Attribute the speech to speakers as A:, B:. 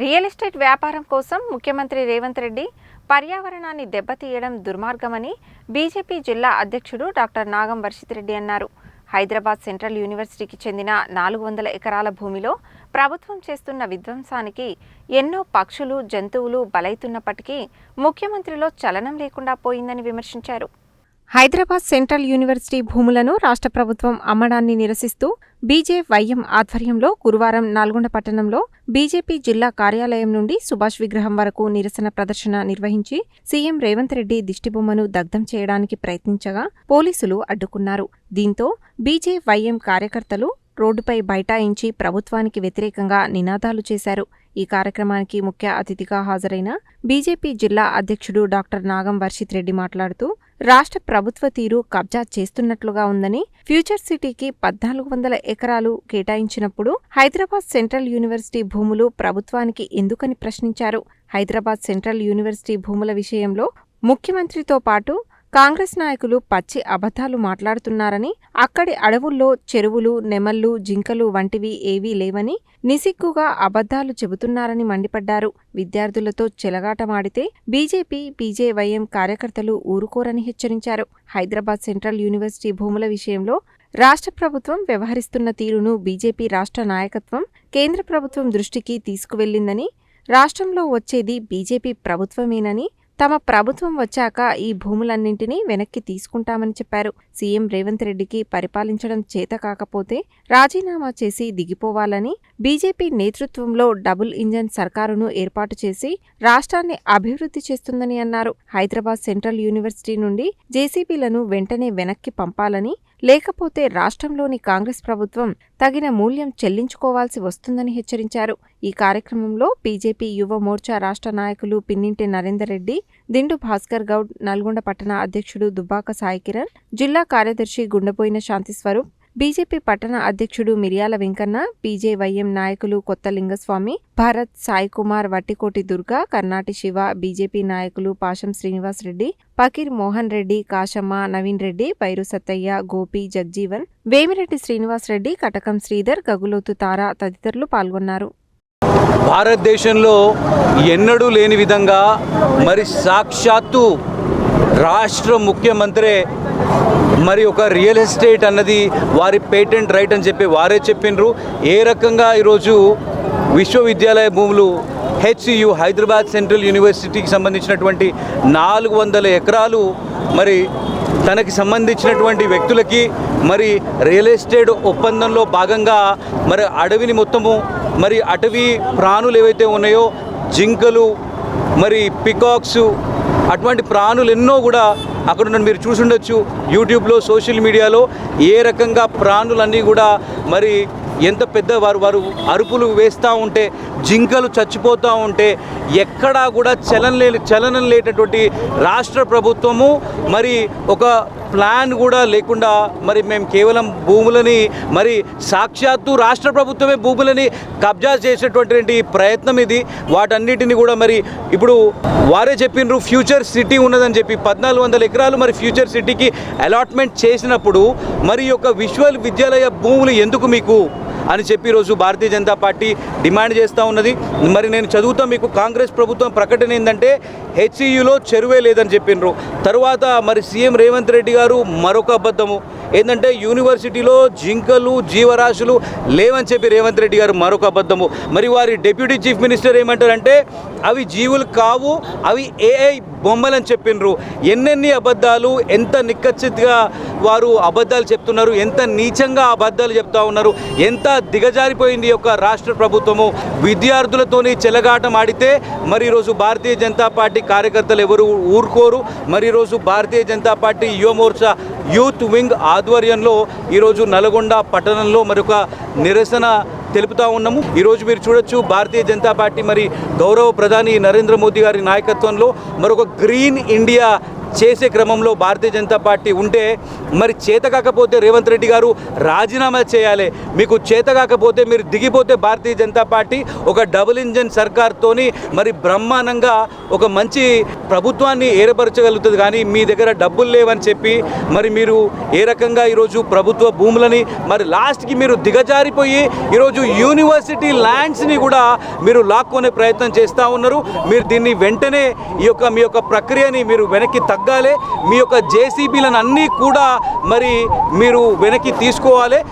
A: Real estate వ్యాపారం కోసం ముఖ్యమంత్రి రేవంత్ రెడ్డి పర్యావరణాన్ని దెబ్బతీయడం దుర్మార్గమని బీజేపీ జిల్లా అధ్యక్షుడు డాక్టర్ నాగం వర్షిత్ రెడ్డి అన్నారు. హైదరాబాద్ సెంట్రల్ యూనివర్సిటీకి చెందిన 400 ఎకరాల భూమిలో ప్రభుత్వం చేస్తున్న విధ్వంసానికి ఎన్నో పక్షులు, జంతువులు బలైతున్నప్పటికీ ముఖ్యమంత్రిలో చలనం లేకుండా పోయిందని విమర్శించారు. హైదరాబాద్ సెంట్రల్ యూనివర్సిటీ భూములను రాష్ట్ర ప్రభుత్వం అమ్మడాన్ని నిరసిస్తూ బీజేవైఎం ఆధ్వర్యంలో గురువారం నల్గొండ పట్టణంలో బీజేపీ జిల్లా కార్యాలయం నుండి సుభాష్ విగ్రహం వరకు నిరసన ప్రదర్శన నిర్వహించి సీఎం రేవంత్ రెడ్డి దిష్టిబొమ్మను దగ్ధం చేయడానికి ప్రయత్నించగా పోలీసులు అడ్డుకున్నారు. దీంతో బీజేవైఎం కార్యకర్తలు రోడ్డుపై బైఠాయించి ప్రభుత్వానికి వ్యతిరేకంగా నినాదాలు చేశారు. ఈ కార్యక్రమానికి ముఖ్య అతిథిగా హాజరైన బీజేపీ జిల్లా అధ్యక్షుడు డాక్టర్ నాగం వర్షిత్ రెడ్డి మాట్లాడుతూ రాష్ట్ర ప్రభుత్వ తీరు కబ్జా చేస్తున్నట్లుగా ఉందని, ఫ్యూచర్ సిటీకి 1400 ఎకరాలు కేటాయించినప్పుడు హైదరాబాద్ సెంట్రల్ యూనివర్సిటీ భూములు ప్రభుత్వానికి ఎందుకని ప్రశ్నించారు. హైదరాబాద్ సెంట్రల్ యూనివర్సిటీ భూముల విషయంలో ముఖ్యమంత్రితో పాటు కాంగ్రెస్ నాయకులు పచ్చి అబద్ధాలు మాట్లాడుతున్నారని, అక్కడి అడవుల్లో చెరువులు, నెమళ్లు, జింకలు వంటివి ఏవీ లేవని నిసిగ్గుగా అబద్ధాలు చెబుతున్నారని మండిపడ్డారు. విద్యార్థులతో చెలగాటమాడితే బీజేపీ, బీజేవైఎం కార్యకర్తలు ఊరుకోరని హెచ్చరించారు. హైదరాబాద్ సెంట్రల్ యూనివర్సిటీ భూముల విషయంలో రాష్ట్ర ప్రభుత్వం వ్యవహరిస్తున్న తీరును బీజేపీ రాష్ట్ర నాయకత్వం కేంద్ర ప్రభుత్వం దృష్టికి తీసుకువెళ్లిందని, రాష్ట్రంలో వచ్చేది బీజేపీ ప్రభుత్వమేనని, తమ ప్రభుత్వం వచ్చాక ఈ భూములన్నింటినీ వెనక్కి తీసుకుంటామని చెప్పారు. సీఎం రేవంత్ రెడ్డికి పరిపాలించడం చేత కాకపోతే రాజీనామా చేసి దిగిపోవాలని, బీజేపీ నేతృత్వంలో డబుల్ ఇంజన్ సర్కారును ఏర్పాటు చేసి రాష్ట్రాన్ని అభివృద్ధి చేస్తుందని అన్నారు. హైదరాబాద్ సెంట్రల్ యూనివర్సిటీ నుండి జేసీబీలను వెంటనే వెనక్కి పంపాలని, లేకపోతే రాష్ట్రంలోని కాంగ్రెస్ ప్రభుత్వం తగిన మూల్యం చెల్లించుకోవాల్సి వస్తుందని హెచ్చరించారు. ఈ కార్యక్రమంలో బీజేపీ యువ మోర్చా రాష్ట్ర నాయకులు పిన్నింటి నరేందర్ రెడ్డి, దిండు భాస్కర్ గౌడ్, నల్గొండ పట్టణ అధ్యక్షుడు దుబ్బాక సాయికిరణ్, జిల్లా కార్యదర్శి గుండెపోయిన శాంతిస్వరూప్, బీజేపీ పట్టణ అధ్యక్షుడు మిర్యాల వెంకన్న, బీజేవైఎం నాయకులు కొత్త లింగస్వామి, భారత్, సాయికుమార్, వట్టికోటి దుర్గా, కర్నాటి శివ, బీజేపీ నాయకులు పాశం శ్రీనివాస్ రెడ్డి, పకీర్ మోహన్ రెడ్డి, కాశమ్మ, నవీన్ రెడ్డి, పైరు సత్తయ్య, గోపి, జగ్జీవన్, వేమిరెడ్డి శ్రీనివాస్ రెడ్డి, కటకం శ్రీధర్, గగులోతు తార తదితరులు పాల్గొన్నారు.
B: భారతదేశంలో ఎన్నడూ లేని విధంగా మరి సాక్షాత్తు రాష్ట్ర ముఖ్యమంత్రి మరి ఒక రియల్ ఎస్టేట్ అన్నది వారి పేటెంట్ రైట్ అని చెప్పి వారే చెప్పినరు. ఏ రకంగా ఈరోజు విశ్వవిద్యాలయ భూములు హెచ్సియు హైదరాబాద్ సెంట్రల్ యూనివర్సిటీకి సంబంధించినటువంటి 400 ఎకరాలు మరి తనకి సంబంధించినటువంటి వ్యక్తులకి మరి రియల్ ఎస్టేట్ ఒప్పందంలో భాగంగా మరి అడవిని మొత్తము మరి అటవీ ప్రాణులు ఏవైతే ఉన్నాయో జింకలు, మరి పికాక్స్, అటువంటి ప్రాణులు ఎన్నో కూడా అక్కడ ఉన్న మీరు చూసుండొచ్చు యూట్యూబ్లో, సోషల్ మీడియాలో ఏ రకంగా ప్రాణులన్నీ కూడా మరి ఎంత పెద్ద వారు అరుపులు వేస్తూ ఉంటే, జింకలు చచ్చిపోతూ ఉంటే ఎక్కడా కూడా చలనం లేనటువంటి రాష్ట్ర ప్రభుత్వము మరి ఒక ప్లాన్ కూడా లేకుండా మరి మేము కేవలం భూములని మరి సాక్షాత్తు రాష్ట్ర ప్రభుత్వమే భూములని కబ్జా చేసేటటువంటి ప్రయత్నం ఇది. వాటన్నిటిని కూడా మరి ఇప్పుడు వారే చెప్పినారు ఫ్యూచర్ సిటీ ఉన్నదని చెప్పి 1400 ఎకరాలు మరి ఫ్యూచర్ సిటీకి అలాట్మెంట్ చేసినప్పుడు మరి ఒక విశ్వవిద్యాలయ భూములు ఎందుకు మీకు అని చెప్పి ఈరోజు భారతీయ జనతా పార్టీ డిమాండ్ చేస్తూ ఉన్నది. మరి నేను చదువుతా మీకు కాంగ్రెస్ ప్రభుత్వం ప్రకటన ఏంటంటే హెచ్సియులో చెరువే లేదని చెప్పినారు. తర్వాత మరి సీఎం రేవంత్ రెడ్డి గారు మరొక అబద్ధము ఏంటంటే యూనివర్సిటీలో జింకలు, జీవరాశులు లేవని చెప్పి రేవంత్ రెడ్డి గారు మరొక అబద్ధము. మరి వారి డిప్యూటీ చీఫ్ మినిస్టర్ ఏమంటారంటే అవి జీవులు కావు, అవి ఏఐ బొమ్మలని చెప్పినారు. ఎన్నెన్ని అబద్ధాలు, ఎంత నిక్కచ్చిగా వారు అబద్ధాలు చెప్తున్నారు, ఎంత నీచంగా అబద్ధాలు చెప్తా ఉన్నారు, ఎంత దిగజారిపోయింది యొక్క రాష్ట్ర ప్రభుత్వము. విద్యార్థులతోని చెలగాటం ఆడితే మరి ఈరోజు భారతీయ జనతా పార్టీ కార్యకర్తలు ఎవరు ఊరుకోరు. మరి ఈరోజు భారతీయ జనతా పార్టీ యువ మోర్చా యూత్ వింగ్ ఆధ్వర్యంలో ఈరోజు నల్గొండ పట్టణంలో మరొక నిరసన తెలుపుతా ఉన్నాము. ఈరోజు మీరు చూడొచ్చు భారతీయ జనతా పార్టీ మరి గౌరవ ప్రధాని నరేంద్ర మోదీ గారి నాయకత్వంలో మరొక గ్రీన్ ఇండియా చేసే క్రమంలో భారతీయ జనతా పార్టీ ఉంటే మరి చేత కాకపోతే రేవంత్ రెడ్డి గారు రాజీనామా చేయాలి. మీకు చేత కాకపోతే మీరు దిగిపోతే భారతీయ జనతా పార్టీ ఒక డబుల్ ఇంజన్ సర్కార్తోని మరి బ్రహ్మాండంగా ఒక మంచి ప్రభుత్వాన్ని ఏర్పరచగలుగుతుంది. కానీ మీ దగ్గర డబ్బులు లేవని చెప్పి మరి మీరు ఏ రకంగా ఈరోజు ప్రభుత్వ భూములని మరి లాస్ట్కి మీరు దిగజారిపోయి ఈరోజు యూనివర్సిటీ ల్యాండ్స్ని కూడా మీరు లాక్కొనే ప్రయత్నం చేస్తూ ఉన్నారు. మీరు దీన్ని వెంటనే మీ యొక్క ప్రక్రియని మీరు వెనక్కి తగ్గాలి. మీ యొక్క జేసీబీలను అన్నీ కూడా మరి మీరు వెనక్కి తీసుకోవాలి.